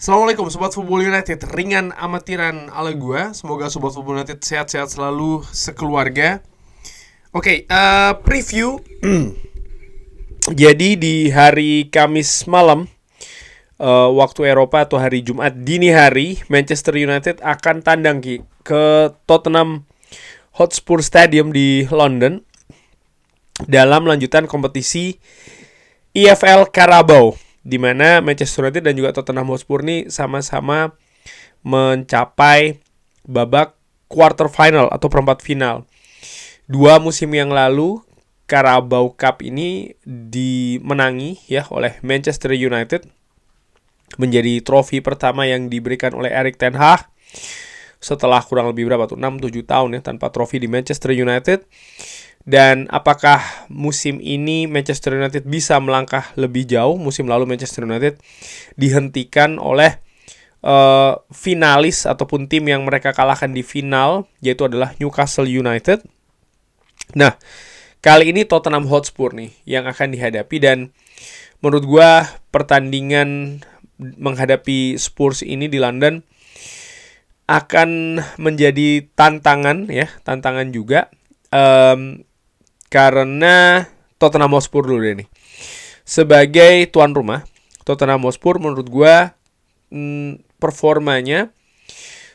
Assalamualaikum Sobat Football United, ringan amatiran ala gua. Semoga Sobat Football United sehat-sehat selalu sekeluarga. Preview. Jadi di hari Kamis malam, waktu Eropa atau hari Jumat dini hari, Manchester United akan tandang ke Tottenham Hotspur Stadium di London dalam lanjutan kompetisi EFL Carabao, di mana Manchester United dan juga Tottenham Hotspur ini sama-sama mencapai babak quarter final atau perempat final. 2 musim yang lalu Carabao Cup ini dimenangi ya oleh Manchester United, menjadi trofi pertama yang diberikan oleh Erik ten Hag setelah kurang lebih 6-7 tahun ya tanpa trofi di Manchester United. Dan apakah musim ini Manchester United bisa melangkah lebih jauh? Musim lalu Manchester United dihentikan oleh finalis ataupun tim yang mereka kalahkan di final, yaitu adalah Newcastle United. Nah, kali ini Tottenham Hotspur nih yang akan dihadapi, dan menurut gua pertandingan menghadapi Spurs ini di London akan menjadi tantangan juga. Karena Tottenham Hotspur dulu deh nih, sebagai tuan rumah, Tottenham Hotspur menurut gue performanya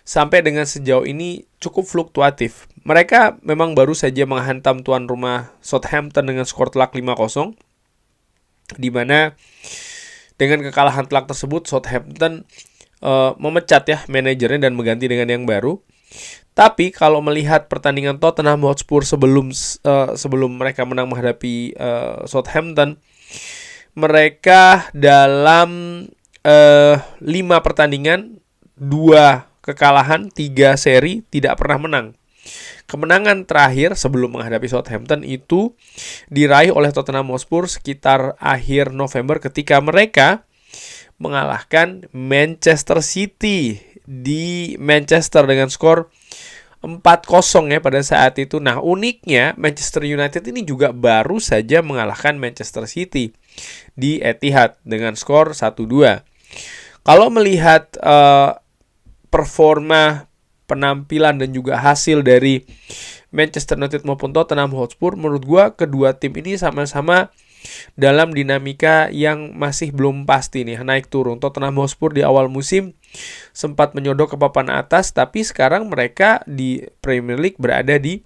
sampai dengan sejauh ini cukup fluktuatif. Mereka memang baru saja menghantam tuan rumah Southampton dengan skor telak 5-0, di mana dengan kekalahan telak tersebut Southampton memecat ya manajernya dan mengganti dengan yang baru. Tapi kalau melihat pertandingan Tottenham Hotspur sebelum mereka menang menghadapi Southampton, mereka dalam 5 pertandingan, 2 kekalahan, 3 seri, tidak pernah menang. Kemenangan terakhir sebelum menghadapi Southampton itu diraih oleh Tottenham Hotspur sekitar akhir November ketika mereka mengalahkan Manchester City di Manchester dengan skor 4-0 ya pada saat itu. Nah, uniknya Manchester United ini juga baru saja mengalahkan Manchester City di Etihad dengan skor 1-2. Kalau melihat performa, penampilan dan juga hasil dari Manchester United maupun Tottenham Hotspur, menurut gua kedua tim ini sama-sama dalam dinamika yang masih belum pasti nih, naik turun. Tottenham Hotspur di awal musim sempat menyodok ke papan atas, tapi sekarang mereka di Premier League berada di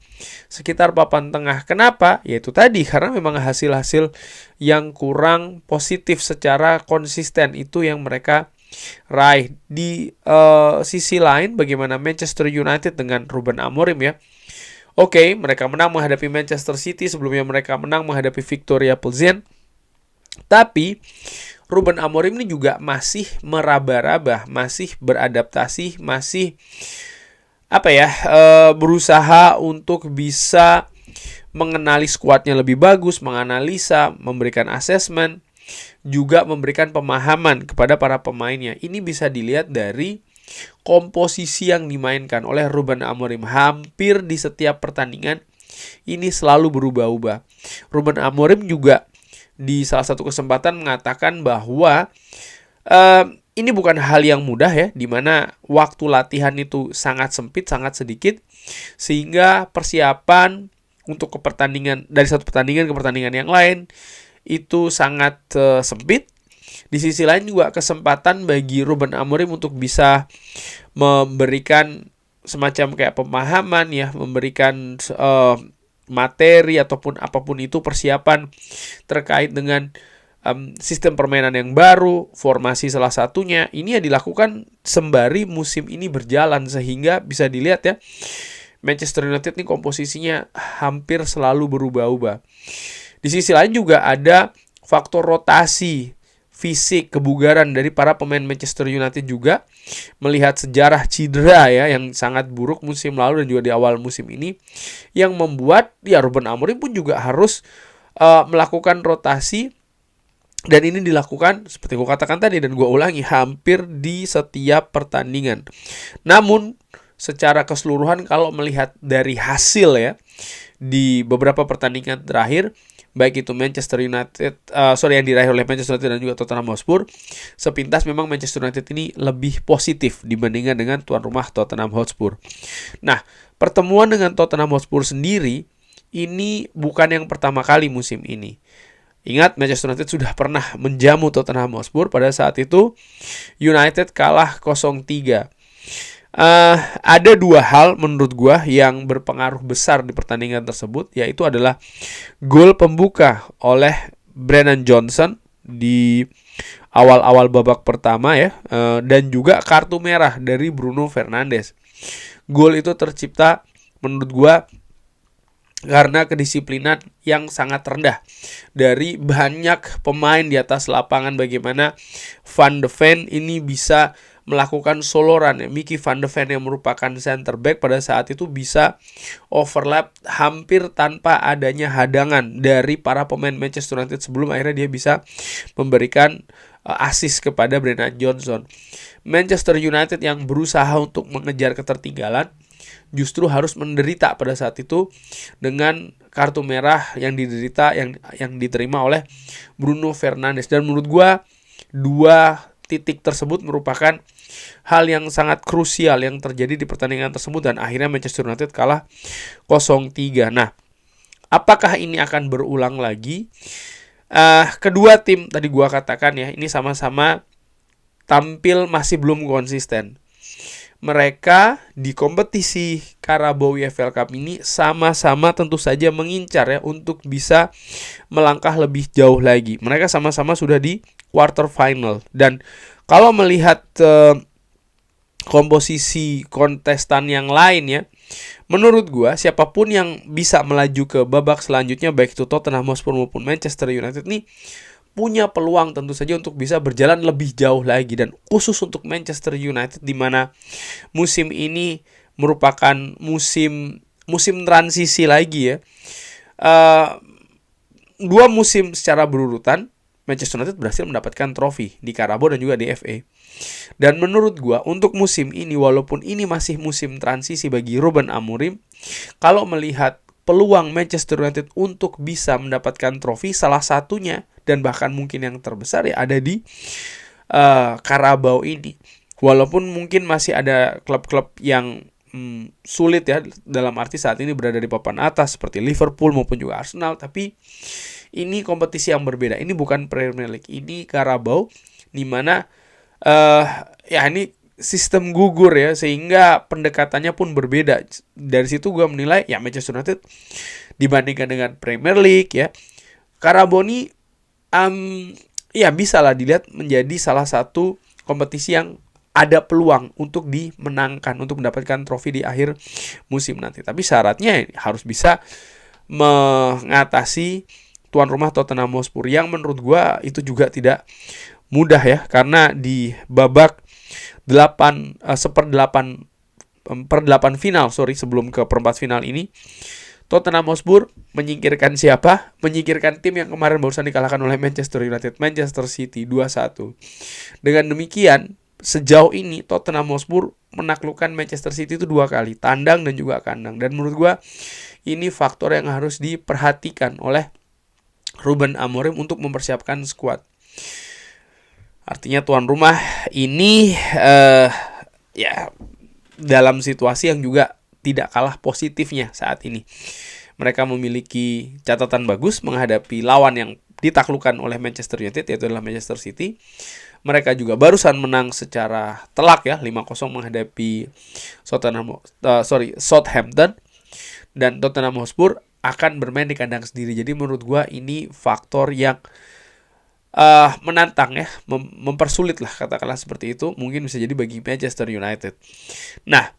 sekitar papan tengah. Kenapa? Yaitu tadi, karena memang hasil-hasil yang kurang positif secara konsisten itu yang mereka raih. Di sisi lain, bagaimana Manchester United dengan Ruben Amorim ya. Mereka menang menghadapi Manchester City, sebelumnya mereka menang menghadapi Victoria Plzen. Tapi Ruben Amorim ini juga masih meraba-raba, masih beradaptasi, masih berusaha untuk bisa mengenali skuadnya lebih bagus, menganalisa, memberikan asesmen, juga memberikan pemahaman kepada para pemainnya. Ini bisa dilihat dari komposisi yang dimainkan oleh Ruben Amorim. Hampir di setiap pertandingan ini selalu berubah-ubah. Ruben Amorim juga di salah satu kesempatan mengatakan bahwa ini bukan hal yang mudah ya, dimana waktu latihan itu sangat sempit, sangat sedikit, sehingga persiapan untuk ke pertandingan, dari satu pertandingan ke pertandingan yang lain itu sangat sempit. Di sisi lain juga kesempatan bagi Ruben Amorim untuk bisa memberikan semacam kayak pemahaman ya, memberikan materi ataupun apapun itu, persiapan terkait dengan sistem permainan yang baru, formasi salah satunya. Ini ya dilakukan sembari musim ini berjalan, sehingga bisa dilihat ya, Manchester United ini komposisinya hampir selalu berubah-ubah. Di sisi lain juga ada faktor rotasi fisik, kebugaran dari para pemain Manchester United juga, melihat sejarah cedera ya yang sangat buruk musim lalu dan juga di awal musim ini, yang membuat ya Ruben Amorim pun juga harus melakukan rotasi, dan ini dilakukan seperti gue katakan tadi dan gue ulangi, hampir di setiap pertandingan. Namun secara keseluruhan kalau melihat dari hasil ya di beberapa pertandingan terakhir, baik itu Manchester United, yang diraih oleh Manchester United dan juga Tottenham Hotspur, sepintas memang Manchester United ini lebih positif dibandingkan dengan tuan rumah Tottenham Hotspur. Nah, pertemuan dengan Tottenham Hotspur sendiri ini bukan yang pertama kali musim ini. Ingat, Manchester United sudah pernah menjamu Tottenham Hotspur. Pada saat itu United kalah 0-3. Ada dua hal menurut gua yang berpengaruh besar di pertandingan tersebut, yaitu adalah gol pembuka oleh Brennan Johnson di awal-awal babak pertama ya, dan juga kartu merah dari Bruno Fernandes. Gol itu tercipta menurut gua karena kedisiplinan yang sangat rendah dari banyak pemain di atas lapangan. Bagaimana Van de Ven ini bisa melakukan soloran ya. Mickey Van de Ven yang merupakan center back pada saat itu bisa overlap hampir tanpa adanya hadangan dari para pemain Manchester United sebelum akhirnya dia bisa memberikan assist kepada Brennan Johnson. Manchester United yang berusaha untuk mengejar ketertinggalan justru harus menderita pada saat itu dengan kartu merah yang diterima oleh Bruno Fernandes. Dan menurut gua dua titik tersebut merupakan hal yang sangat krusial yang terjadi di pertandingan tersebut, dan akhirnya Manchester United kalah 0-3. Nah, apakah ini akan berulang lagi? Kedua tim tadi gua katakan ya, ini sama-sama tampil masih belum konsisten. Mereka di kompetisi Carabao EFL Cup ini sama-sama tentu saja mengincar ya untuk bisa melangkah lebih jauh lagi. Mereka sama-sama sudah di quarter final, dan kalau melihat komposisi kontestan yang lain ya, menurut gua siapapun yang bisa melaju ke babak selanjutnya, baik itu Tottenham Hotspur maupun Manchester United nih, punya peluang tentu saja untuk bisa berjalan lebih jauh lagi. Dan khusus untuk Manchester United di mana musim ini merupakan musim transisi lagi ya. 2 musim secara berurutan Manchester United berhasil mendapatkan trofi di Carabao dan juga di FA. Dan menurut gua untuk musim ini, walaupun ini masih musim transisi bagi Ruben Amorim, kalau melihat peluang Manchester United untuk bisa mendapatkan trofi, salah satunya dan bahkan mungkin yang terbesar ya ada di Carabao ini. Walaupun mungkin masih ada klub-klub yang sulit ya, dalam arti saat ini berada di papan atas seperti Liverpool maupun juga Arsenal, tapi ini kompetisi yang berbeda. Ini bukan Premier League, ini Carabao, di mana ini sistem gugur ya, sehingga pendekatannya pun berbeda. Dari situ gue menilai ya Manchester United dibandingkan dengan Premier League ya, Carabao ini bisa lah dilihat menjadi salah satu kompetisi yang ada peluang untuk dimenangkan, untuk mendapatkan trofi di akhir musim nanti. Tapi syaratnya harus bisa mengatasi tuan rumah Tottenham Hotspur, yang menurut gua itu juga tidak mudah ya, karena di babak 8 final sebelum ke perempat final ini, Tottenham Hotspur menyingkirkan siapa? Menyingkirkan tim yang kemarin barusan dikalahkan oleh Manchester United, Manchester City 2-1. Dengan demikian, sejauh ini Tottenham Hotspur menaklukkan Manchester City itu 2 kali, tandang dan juga kandang. Dan menurut gua ini faktor yang harus diperhatikan oleh Ruben Amorim untuk mempersiapkan skuad. Artinya tuan rumah ini dalam situasi yang juga tidak kalah positifnya saat ini. Mereka memiliki catatan bagus menghadapi lawan yang ditaklukkan oleh Manchester United, yaitu adalah Manchester City. Mereka juga barusan menang secara telak ya, 5-0 menghadapi Southampton. Dan Tottenham Hotspur akan bermain di kandang sendiri. Jadi menurut gua ini faktor yang menantang ya, mempersulit lah, katakanlah seperti itu, mungkin bisa jadi bagi Manchester United. Nah,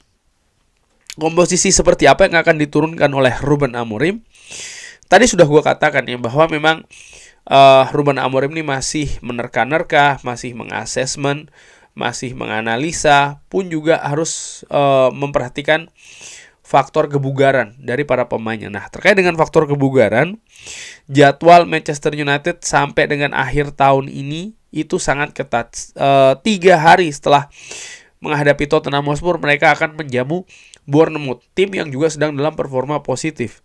komposisi seperti apa yang akan diturunkan oleh Ruben Amorim? Tadi sudah gue katakan ya, bahwa memang Ruben Amorim ini masih menerka-nerka, masih mengasesmen, masih menganalisa, pun juga harus memperhatikan faktor kebugaran dari para pemainnya. Nah, terkait dengan faktor kebugaran, jadwal Manchester United sampai dengan akhir tahun ini itu sangat ketat. 3 hari setelah menghadapi Tottenham Hotspur, mereka akan menjamu Bournemouth, tim yang juga sedang dalam performa positif.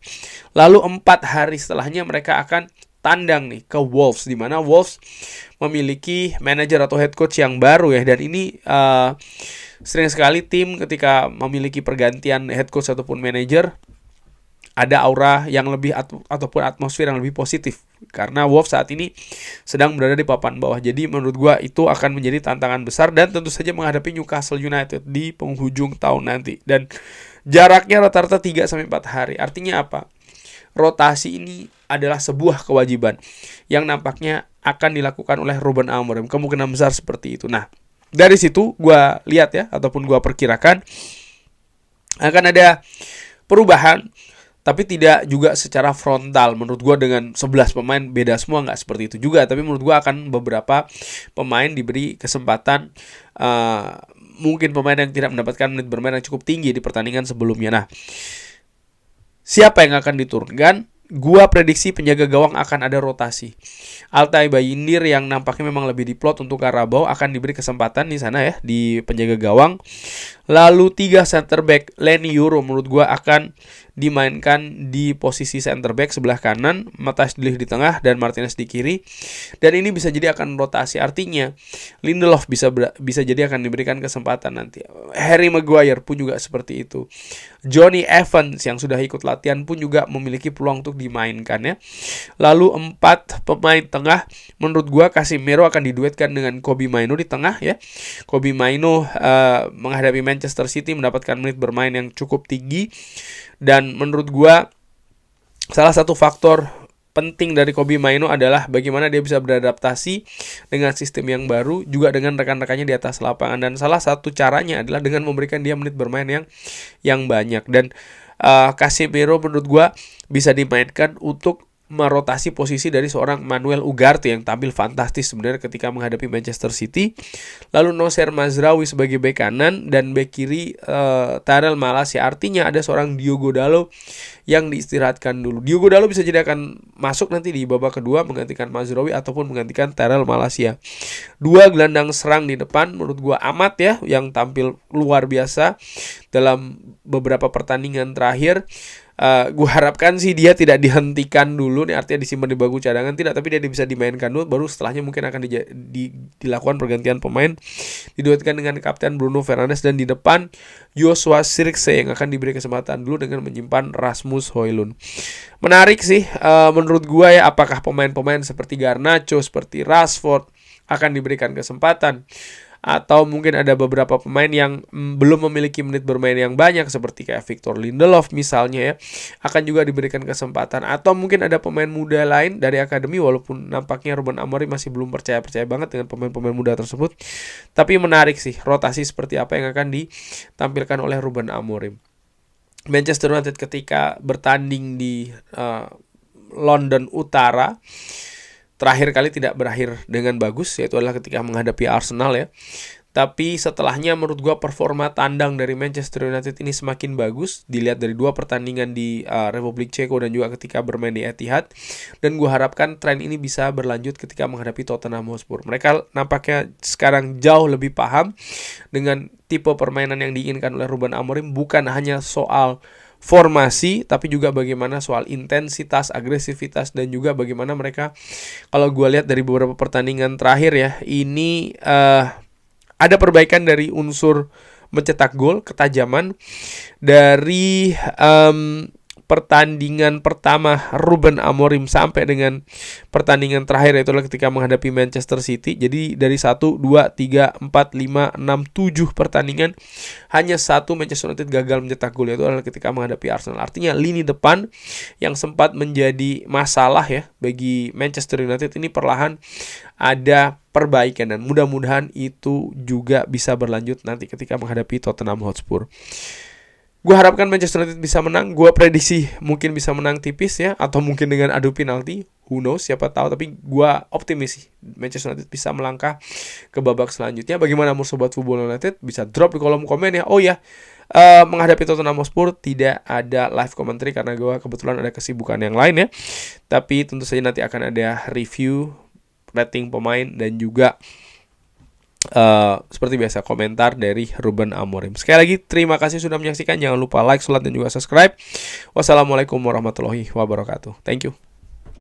Lalu 4 hari setelahnya mereka akan tandang nih ke Wolves, di mana Wolves memiliki manajer atau head coach yang baru ya, dan ini sering sekali tim ketika memiliki pergantian head coach ataupun manajer ada aura yang lebih ataupun atmosfer yang lebih positif, karena Wolves saat ini sedang berada di papan bawah. Jadi menurut gua itu akan menjadi tantangan besar, dan tentu saja menghadapi Newcastle United di penghujung tahun nanti, dan jaraknya rata-rata 3-4 hari. Artinya apa? Rotasi ini adalah sebuah kewajiban yang nampaknya akan dilakukan oleh Ruben Amorim. Kemungkinan besar seperti itu. Nah, dari situ gua lihat ya, ataupun gua perkirakan akan ada perubahan, tapi tidak juga secara frontal. Menurut gue dengan 11 pemain beda semua, nggak seperti itu juga. Tapi menurut gue akan beberapa pemain diberi kesempatan, mungkin pemain yang tidak mendapatkan menit bermain yang cukup tinggi di pertandingan sebelumnya. Nah, siapa yang akan diturunkan? Gua prediksi penjaga gawang akan ada rotasi. Altay Bayindir yang nampaknya memang lebih diplot untuk Karabau akan diberi kesempatan di sana ya, di penjaga gawang. Lalu 3 center back, Leny Yoro menurut gua akan dimainkan di posisi center back sebelah kanan, Matthijs de Ligt di tengah dan Martinez di kiri. Dan ini bisa jadi akan rotasi. Artinya Lindelof bisa jadi akan diberikan kesempatan nanti. Harry Maguire pun juga seperti itu. Johnny Evans yang sudah ikut latihan pun juga memiliki peluang untuk dimainkan ya. Lalu 4 pemain tengah, menurut gua Casemiro akan diduetkan dengan Kobbie Mainoo di tengah ya. Kobbie Mainoo menghadapi Manchester City mendapatkan menit bermain yang cukup tinggi, dan menurut gua salah satu faktor penting dari Kobbie Mainoo adalah bagaimana dia bisa beradaptasi dengan sistem yang baru, juga dengan rekan-rekannya di atas lapangan, dan salah satu caranya adalah dengan memberikan dia menit bermain yang banyak. Dan Casemiro menurut gua bisa dimainkan untuk merotasi posisi dari seorang Manuel Ugarte yang tampil fantastis sebenarnya ketika menghadapi Manchester City. Lalu Nocer Mazraoui sebagai bek kanan dan bek kiri Tyrell Malacia. Artinya ada seorang Diogo Dalot yang diistirahatkan dulu. Diogo Dalot bisa jadi akan masuk nanti di babak kedua menggantikan Mazraoui ataupun menggantikan Tyrell Malacia. 2 gelandang serang di depan menurut gua Amat ya, yang tampil luar biasa dalam beberapa pertandingan terakhir. Gue harapkan sih dia tidak dihentikan dulu nih, artinya disimpan di bangku cadangan, tidak, tapi dia bisa dimainkan dulu, baru setelahnya mungkin akan dilakukan pergantian pemain, diduetkan dengan kapten Bruno Fernandes, dan di depan Joshua Zirkzee yang akan diberi kesempatan dulu dengan menyimpan Rasmus Højlund. Menarik sih menurut gue ya, apakah pemain-pemain seperti Garnacho, seperti Rashford akan diberikan kesempatan, atau mungkin ada beberapa pemain yang belum memiliki menit bermain yang banyak seperti kayak Victor Lindelof misalnya ya, akan juga diberikan kesempatan, atau mungkin ada pemain muda lain dari akademi, walaupun nampaknya Ruben Amorim masih belum percaya banget dengan pemain-pemain muda tersebut. Tapi menarik sih rotasi seperti apa yang akan ditampilkan oleh Ruben Amorim. Manchester United ketika bertanding di London Utara terakhir kali tidak berakhir dengan bagus, yaitu adalah ketika menghadapi Arsenal ya. Tapi setelahnya menurut gua performa tandang dari Manchester United ini semakin bagus, dilihat dari 2 pertandingan di Republik Ceko dan juga ketika bermain di Etihad. Dan gua harapkan tren ini bisa berlanjut ketika menghadapi Tottenham Hotspur. Mereka nampaknya sekarang jauh lebih paham dengan tipe permainan yang diinginkan oleh Ruben Amorim, bukan hanya soal formasi, tapi juga bagaimana soal intensitas, agresivitas, dan juga bagaimana mereka, kalau gue lihat dari beberapa pertandingan terakhir ya, ini ada perbaikan dari unsur mencetak gol, ketajaman dari pertandingan pertama Ruben Amorim sampai dengan pertandingan terakhir, yaitu ketika menghadapi Manchester City. Jadi dari 1, 2, 3, 4, 5, 6, 7 pertandingan hanya 1 Manchester United gagal mencetak gol, yaitu adalah ketika menghadapi Arsenal. Artinya lini depan yang sempat menjadi masalah ya bagi Manchester United ini perlahan ada perbaikan, dan mudah-mudahan itu juga bisa berlanjut nanti ketika menghadapi Tottenham Hotspur. Gue harapkan Manchester United bisa menang. Gue prediksi mungkin bisa menang tipis ya, atau mungkin dengan adu penalti. Who knows, siapa tahu. Tapi gue optimis sih Manchester United bisa melangkah ke babak selanjutnya. Bagaimana menurut Sobat Football United? Bisa drop di kolom komen ya. Oh ya, menghadapi Tottenham Hotspur tidak ada live commentary karena gue kebetulan ada kesibukan yang lain ya. Tapi tentu saja nanti akan ada review, rating pemain, dan juga seperti biasa komentar dari Ruben Amorim. Sekali lagi terima kasih sudah menyaksikan. Jangan lupa like, share, dan juga subscribe. Wassalamualaikum warahmatullahi wabarakatuh. Thank you.